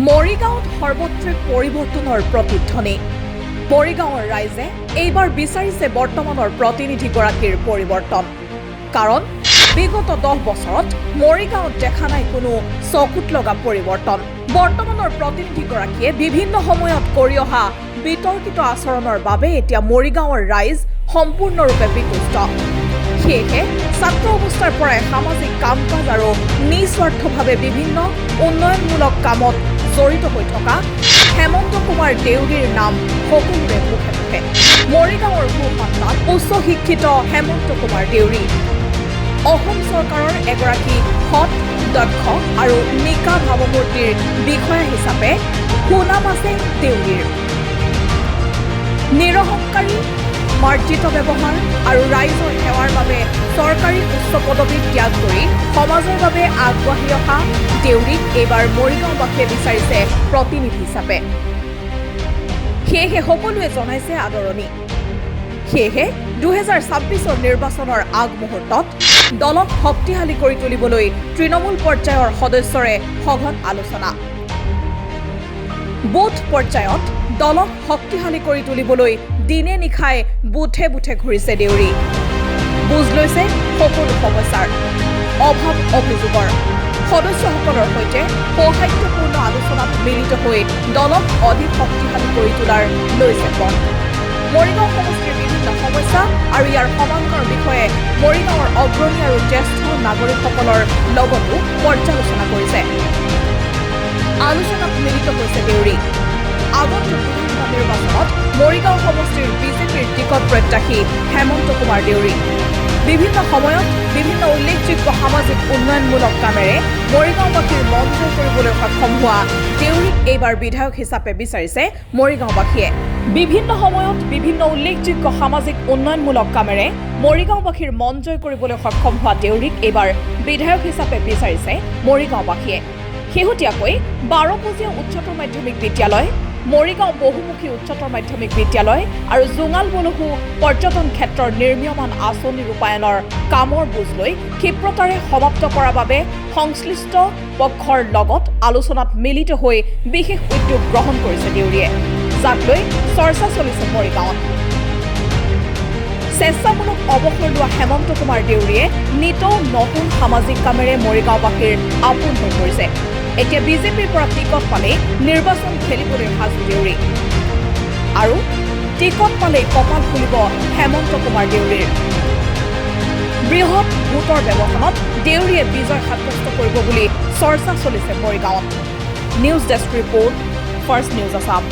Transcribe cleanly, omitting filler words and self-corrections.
মৰিগাঁৱত সৰ্বত্ৰিক পৰিৱৰ্তনৰ প্ৰতিধ্বনি। মৰিগাঁৱৰ ৰাইজে এইবাৰ বিচাৰিছে বৰ্তমানৰ প্ৰতিনিধিগৰাকীৰ পৰিৱৰ্তন। কাৰণ বিগত 10 বছৰত মৰিগাঁৱত দেখা নাই কোনো চকুত লগা পৰিৱৰ্তন। বৰ্তমানৰ প্ৰতিনিধিগৰাকীয়ে বিভিন্ন সময়ত কৰি অহা বিতৰ্কিত আচৰণৰ বাবে এতিয়া মৰিগাঁৱৰ ৰাইজ সম্পূৰ্ণৰূপে বিতুষ্ট। সেয়েহে ছাত্ৰ অৱস্থাৰ পৰাই সামাজিক কাম কাজ আৰু নিস্বাৰ্থভাৱে বিভিন্ন উন্নয়নমূলক কামত জড়িত হৈ থকা হেমন্ত কুমাৰ দেউৰীৰ নাম সকলোৰে মুখে মুখে। মৰিগাঁৱৰ সুসন্তান উচ্চ শিক্ষিত হেমন্ত কুমাৰ দেউৰী অসম চৰকাৰৰ এগৰাকী সৎ, দক্ষ আৰু নিকা ভাৱমূৰ্তিৰ বিষয়া হিচাপে সুনাম আছে দেউৰীৰ। নিৰহংকাৰী, মাৰ্জিত ব্যৱহাৰ আৰু ৰাইজৰ সেৱাৰ বাবে চৰকাৰী উচ্চ পদবী ত্যাগ কৰি সমাজৰ বাবে আগবাঢ়ি অহা দেউৰীক এইবাৰ মৰিগাঁওবাসীয়ে বিচাৰিছে প্ৰতিনিধি হিচাপে। সেয়েহে সকলোৱে জনাইছে আদৰণি। সেয়েহে 2026 নিৰ্বাচনৰ আগমুহূৰ্তত দলক শক্তিশালী কৰি তুলিবলৈ তৃণমূল পৰ্যায়ৰ সদস্যৰে সঘন আলোচনা। বুথ পৰ্যায়ত দলক শক্তিশালী কৰি তুলিবলৈ দিনে নিশাই বুথে বুথে ঘূৰিছে দেউৰী। বুজ লৈছে সকলো সমস্যাৰ, অভাৱ অভিযোগৰ। সদস্যসকলৰ সৈতে সৌহাৰ্দ্যপূৰ্ণ আলোচনাত মিলিত হৈ দলক অধিক শক্তিশালী কৰি তোলাৰ লৈছে পথ। মৰিগাঁও সমষ্টিৰ বিভিন্ন সমস্যা আৰু ইয়াৰ সমাধানৰ বিষয়ে মৰিগাঁৱৰ অগ্ৰণী আৰু জ্যেষ্ঠ নাগৰিকসকলৰ লগতো পৰ্যালোচনা কৰিছে। আলোচনাত মিলিত হৈছে দেউৰী। আগন্তুক বিধানসভা নিৰ্বাচনত মৰিগাঁও সমষ্টিৰ বিজেপিৰ টিকট প্ৰত্যাশী হেমন্ত কুমাৰ দেউৰী। বিভিন্ন সময়ত বিভিন্ন উল্লেখযোগ্য সামাজিক উন্নয়নমূলক কামেৰে মৰিগাঁওবাসীৰ মন জয় কৰিবলৈ সক্ষম হোৱা দেউৰীক এইবাৰ বিধায়ক হিচাপে বিচাৰিছে মৰিগাঁওবাসীয়ে। বিভিন্ন সময়ত বিভিন্ন উল্লেখযোগ্য সামাজিক উন্নয়নমূলক কামেৰে মৰিগাঁওবাসীৰ মন জয় কৰিবলৈ সক্ষম হোৱা দেউৰীক এইবাৰ বিধায়ক হিচাপে বিচাৰিছে মৰিগাঁওবাসীয়ে। শেহতীয়াকৈ 12পজীয়া উচ্চতৰ মাধ্যমিক বিদ্যালয়, মৰিগাঁও বহুমুখী উচ্চতৰ মাধ্যমিক বিদ্যালয় আৰু জোঙাল বলহু পৰ্যটন ক্ষেত্ৰৰ নিৰ্মীয়মান আঁচনি ৰূপায়ণৰ কামৰ বুজ লৈ ক্ষিপ্ৰতাৰে সমাপ্ত কৰাৰ বাবে সংশ্লিষ্ট পক্ষৰ লগত আলোচনাত মিলিত হৈ বিশেষ উদ্যোগ গ্ৰহণ কৰিছে দেউৰীয়ে, যাক লৈ চৰ্চা চলিছে মৰিগাঁৱত। স্বেচ্ছামূলক অৱসৰ লোৱা হেমন্ত কুমাৰ দেউৰীয়ে নিতৌ নতুন সামাজিক কামেৰে মৰিগাঁওবাসীৰ আপোন হৈ পৰিছে। এতিয়া বিজেপিৰ পৰা টিকট পালেই নিৰ্বাচন খেলিবলৈ সাজু দেউৰী। আৰু টিকট পালেই কপাল খুলিব হেমন্ত কুমাৰ দেউৰীৰ। বৃহৎ ভোটৰ ব্যৱধানত দেউৰীয়ে বিজয় সাব্যস্ত কৰিব বুলি চৰ্চা চলিছে মৰিগাঁৱত। News desk report, first news Assam.